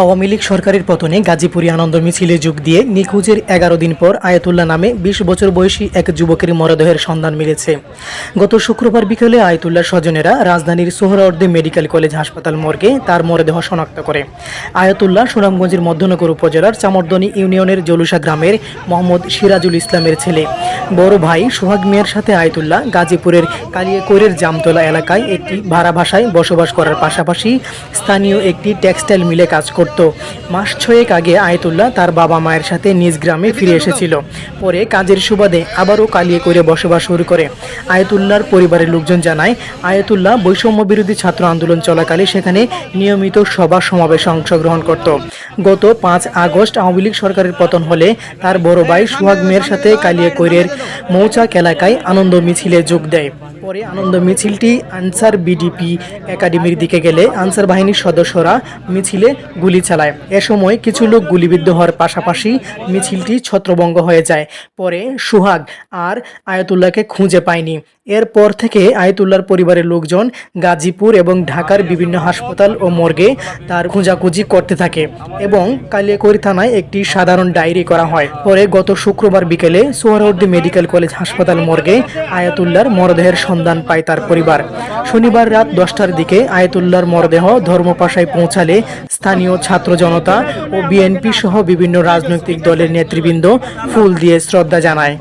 আওয়ামী লীগ সরকারের পতনে গাজীপুরে আনন্দ মিছিলে যোগ দিয়ে নিখোঁজের 11 দিন পর আয়াতুল্লাহ নামে 20 বছর বয়সী এক যুবকের মরদেহের সন্ধান মিলেছে। গত শুক্রবার বিকেলে আয়াতুল্লাহর স্বজনেরা রাজধানীর সোহরাওয়ার্দী মেডিকেল কলেজ হাসপাতাল মর্গে তার মরদেহ শনাক্ত করে। আয়াতুল্লাহ সুনামগঞ্জের মধ্যনগর উপজেলার চামরদনী ইউনিয়নের জলুসা গ্রামের মোহাম্মদ সিরাজুল ইসলামের ছেলে। বড় ভাই সোহাগ মিয়ার সাথে আয়াতুল্লাহ গাজীপুরের কালিয়াকৈরের জামতলা এলাকায় একটি ভাড়া বাসায় বসবাস করার পাশাপাশি স্থানীয় একটি টেক্সটাইল মিলে কাজ করত। মাস 6 আগে আয়াতুল্লাহ তার বাবা মায়ের সাথে নিজ গ্রামে ফিরে এসেছিল। পরে কাজের সুবাদে আবারও কালিয়াকৈরে বসবাস শুরু করে। আয়াতুল্লাহর পরিবারের লোকজন জানায়, আয়াতুল্লাহ বৈষম্য বিরোধী ছাত্র আন্দোলন চলাকালে সেখানে নিয়মিত সভা সমাবেশে অংশগ্রহণ করত। গত 5 আগস্ট আওয়ামী লীগ সরকারের পতন হলে তার বড় ভাই সোহাগ মিয়ার সাথে কালিয়াকৈরের মৌচাক এলাকায় আনন্দ মিছিলে যোগ দেয়। পরে আনন্দ মিছিলটি আনসার বিডিপি একাডেমির দিকে গেলে আনসার বাহিনীর সদস্যরা মিছিলে গুলি চালায়। এ সময় কিছু লোক গুলিবিদ্ধ হওয়ার পাশাপাশি মিছিলটি ছত্রভঙ্গ হয়ে যায়। পরে সোহাগ আর আয়াতুল্লাহকে খুঁজে পায়নি। এরপর থেকে আয়াতুল্লাহর পরিবারের লোকজন গাজীপুর এবং ঢাকার বিভিন্ন হাসপাতাল ও মর্গে তার খোঁজাখুঁজি করতে থাকে এবং কালিয়াকৈর থানায় একটি সাধারণ ডায়েরি করা হয়। পরে গত শুক্রবার বিকেলে সোহরাওয়ার্দী মেডিকেল কলেজ হাসপাতাল মর্গে আয়াতুল্লাহর মরদেহের সন্ধান পায় তার পরিবার। শনিবার রাত 10টার দিকে আয়াতুল্লাহর মরদেহ ধর্মপাশায় পৌঁছালে স্থানীয় ছাত্র জনতা ও বিএনপি সহ বিভিন্ন রাজনৈতিক দলের নেতৃবৃন্দ ফুল দিয়ে শ্রদ্ধা জানায়।